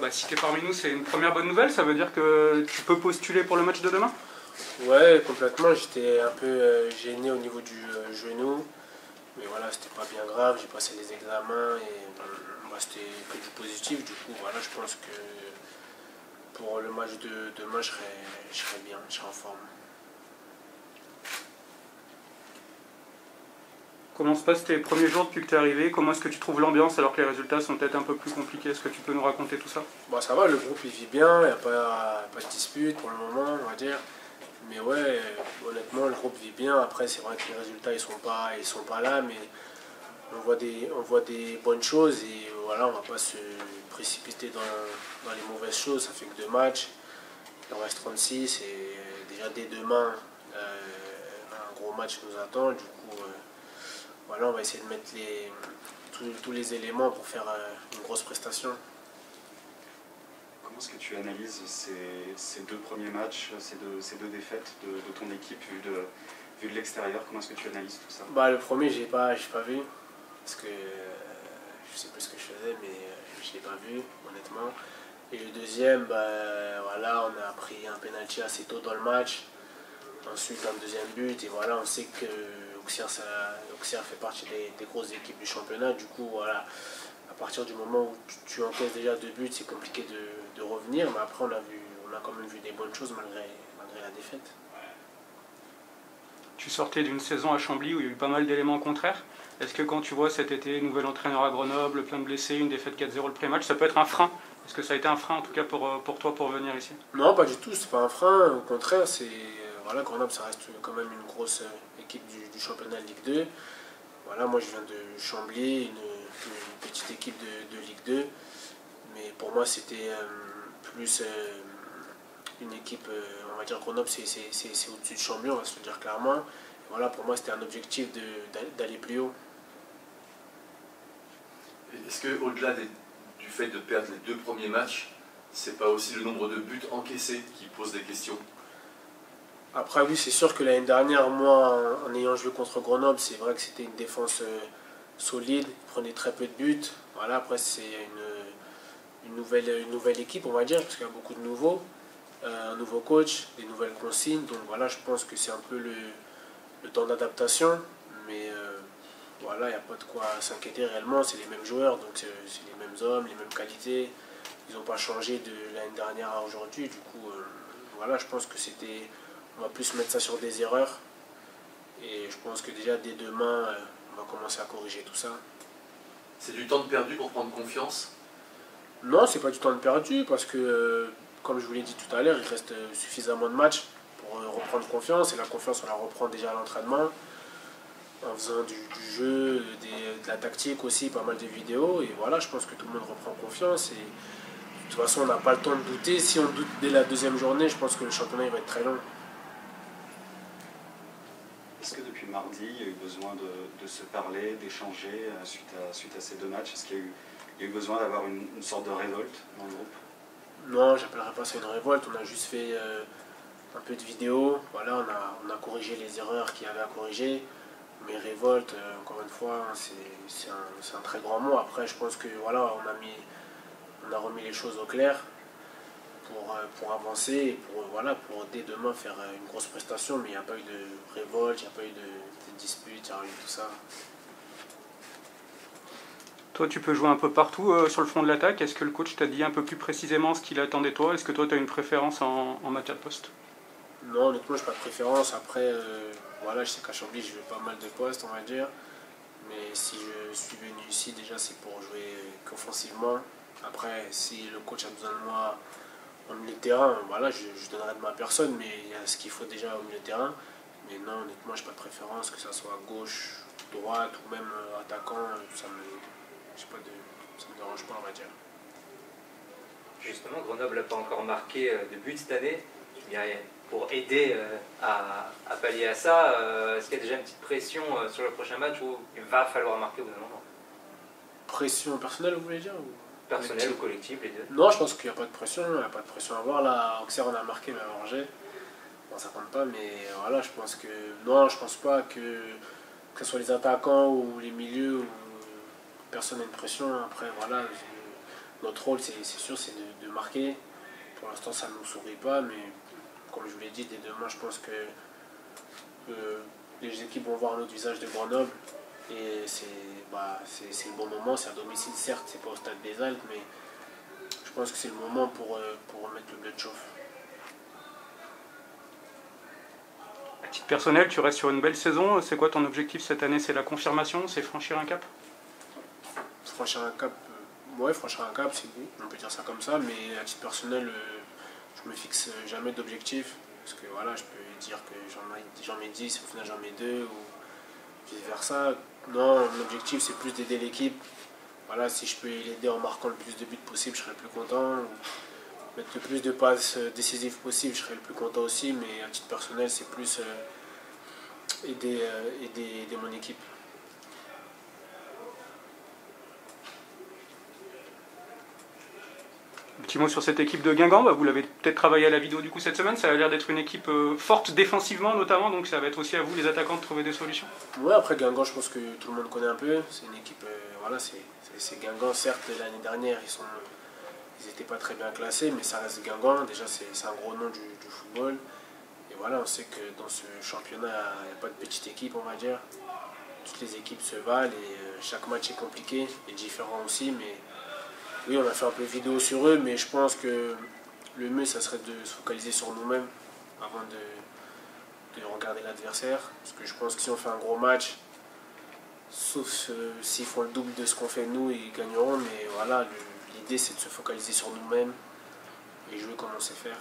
Bah, si tu es parmi nous, c'est une première bonne nouvelle. Ça veut dire que tu peux postuler pour le match de demain? Ouais, complètement. J'étais un peu gêné au niveau du genou. Mais voilà, c'était pas bien grave. J'ai passé les examens et bah, c'était que du positif. Du coup, voilà, je pense que pour le match de demain, je serai bien, je serai en forme. Comment se passent tes premiers jours depuis que tu es arrivé? Comment est-ce que tu trouves l'ambiance alors que les résultats sont peut-être un peu plus compliqués? Est-ce que tu peux nous raconter tout ça? Bon, ça va, le groupe il vit bien, il n'y a pas de dispute pour le moment, on va dire. Mais ouais, honnêtement, le groupe vit bien. Après, c'est vrai que les résultats ils sont pas là, mais on voit des bonnes choses et voilà, on va pas se précipiter dans les mauvaises choses. Ça fait que 2 matchs, il en reste 36 et déjà dès demain, un gros match nous attend. Du coup, voilà, on va essayer de mettre tous les éléments pour faire une grosse prestation. Comment est-ce que tu analyses ces deux premiers matchs, ces deux défaites de ton équipe vu de l'extérieur? Comment est-ce que tu analyses tout ça? Bah, le premier, j'ai pas vu parce que je sais plus ce que je faisais, mais je l'ai pas vu, honnêtement. Et le deuxième, bah, voilà, on a pris un penalty assez tôt dans le match. Ensuite, un deuxième but, et voilà, on sait que Auxerre fait partie des grosses équipes du championnat. Du coup, voilà, à partir du moment où tu encaisses déjà 2 buts, c'est compliqué de revenir. Mais après, on a quand même vu des bonnes choses malgré la défaite. Tu sortais d'une saison à Chambly où il y a eu pas mal d'éléments contraires. Est-ce que quand tu vois cet été, nouvel entraîneur à Grenoble, plein de blessés, une défaite 4-0 le pré-match, ça peut être un frein? Est-ce que ça a été un frein en tout cas pour toi pour venir ici? Non, pas du tout, c'est pas un frein. Au contraire, voilà, Grenoble, ça reste quand même une grosse équipe du championnat de Ligue 2. Voilà, moi je viens de Chambly, une petite équipe de Ligue 2. Mais pour moi, c'était plus une équipe, on va dire Grenoble, c'est au-dessus de Chambly, on va se le dire clairement. Et voilà, pour moi, c'était un objectif d'aller plus haut. Est-ce qu'au-delà du fait de perdre les 2 premiers matchs, c'est pas aussi le nombre de buts encaissés qui pose des questions? Après, oui, c'est sûr que l'année dernière, moi, en ayant joué contre Grenoble, c'est vrai que c'était une défense solide, ils prenaient très peu de buts. Voilà, après, c'est une nouvelle équipe, on va dire, parce qu'il y a beaucoup de nouveaux. Un nouveau coach, des nouvelles consignes. Donc voilà, je pense que c'est un peu le temps d'adaptation. Mais voilà, il n'y a pas de quoi s'inquiéter réellement. C'est les mêmes joueurs, donc c'est les mêmes hommes, les mêmes qualités. Ils n'ont pas changé de l'année dernière à aujourd'hui. Du coup, voilà, je pense que on va plus mettre ça sur des erreurs. Et je pense que déjà dès demain, on va commencer à corriger tout ça. C'est du temps de perdu pour prendre confiance? Non, c'est pas du temps de perdu parce que, comme je vous l'ai dit tout à l'heure, il reste suffisamment de matchs pour reprendre confiance. Et la confiance, on la reprend déjà à l'entraînement, en faisant du jeu, de la tactique aussi, pas mal de vidéos. Et voilà, je pense que tout le monde reprend confiance. Et de toute façon, on n'a pas le temps de douter. Si on doute dès la deuxième journée, je pense que le championnat il va être très long. Est-ce que depuis mardi, il y a eu besoin de se parler, d'échanger suite à ces deux matchs? Est-ce qu'il y a eu besoin d'avoir une sorte de révolte dans le groupe? Non, j'appellerais pas ça une révolte. On a juste fait un peu de vidéos. Voilà, on a corrigé les erreurs qu'il y avait à corriger. Mais révolte, encore une fois, c'est un très grand mot. Après, je pense que voilà, on a remis les choses au clair pour avancer et pour dès demain faire une grosse prestation. Mais il n'y a pas eu de révolte, il n'y a pas eu de dispute, il n'y a rien de tout ça. Toi, tu peux jouer un peu partout sur le front de l'attaque. Est-ce que le coach t'a dit un peu plus précisément ce qu'il attendait de toi? Est-ce que toi, tu as une préférence en matière de poste? Non, honnêtement, je n'ai pas de préférence. Après, voilà, je sais qu'à Chambly, je vais pas mal de postes, on va dire. Mais si je suis venu ici, déjà, c'est pour jouer qu'offensivement. Après, si le coach a besoin de moi au milieu de terrain, voilà, je donnerai de ma personne, mais il y a ce qu'il faut déjà au milieu de terrain. Mais non, honnêtement, je n'ai pas de préférence, que ce soit gauche, droite ou même attaquant, ça me dérange pas, on va dire. Justement, Grenoble n'a pas encore marqué de but cette année. Pour aider à pallier à ça, est-ce qu'il y a déjà une petite pression sur le prochain match où il va falloir marquer au bout d'un moment? Pression personnelle, vous voulez dire Personnel ou collectif, les deux? Non, je pense qu'il n'y a pas de pression, il n'y a pas de pression à avoir. Là, Auxerre, on a marqué, mais à Angers, bon, ça compte pas, mais voilà, je pense que. Non, je pense pas que ce soit les attaquants ou les milieux, où personne n'a une pression. Après, voilà, notre rôle, c'est sûr, c'est de marquer. Pour l'instant, ça ne nous sourit pas, mais comme je vous l'ai dit, dès demain, je pense que les équipes vont voir notre visage de Grenoble. Et c'est le bon moment, c'est à domicile, certes, c'est pas au stade des Alpes, mais je pense que c'est le moment pour remettre le bleu de chauffe. À titre personnel, tu restes sur une belle saison. C'est quoi ton objectif cette année? C'est la confirmation? C'est franchir un cap? Franchir un cap, ouais, franchir un cap, c'est bon, on peut dire ça comme ça, mais à titre personnel, je me fixe jamais d'objectif. Parce que voilà, je peux dire que j'en mets 10, au final j'en mets 2, ou vice versa. Non, mon objectif c'est plus d'aider l'équipe. Voilà, si je peux l'aider en marquant le plus de buts possible, je serai le plus content. Mettre le plus de passes décisives possible, je serai le plus content aussi. Mais à titre personnel, c'est plus aider mon équipe. Un petit mot sur cette équipe de Guingamp. Vous l'avez peut-être travaillé à la vidéo du coup cette semaine. Ça a l'air d'être une équipe forte défensivement notamment, donc ça va être aussi à vous les attaquants de trouver des solutions. Ouais, après Guingamp, je pense que tout le monde connaît un peu. C'est une équipe, voilà, c'est Guingamp. Certes, l'année dernière, ils n'étaient pas très bien classés, mais ça reste Guingamp. Déjà, c'est un gros nom du football. Et voilà, on sait que dans ce championnat, il n'y a pas de petite équipe, on va dire. Toutes les équipes se valent et chaque match est compliqué et différent aussi. Mais oui, on a fait un peu de vidéo sur eux, mais je pense que le mieux, ça serait de se focaliser sur nous-mêmes avant de regarder l'adversaire. Parce que je pense que si on fait un gros match, sauf s'ils font le double de ce qu'on fait nous, ils gagneront. Mais voilà, l'idée c'est de se focaliser sur nous-mêmes et jouer comme on sait faire.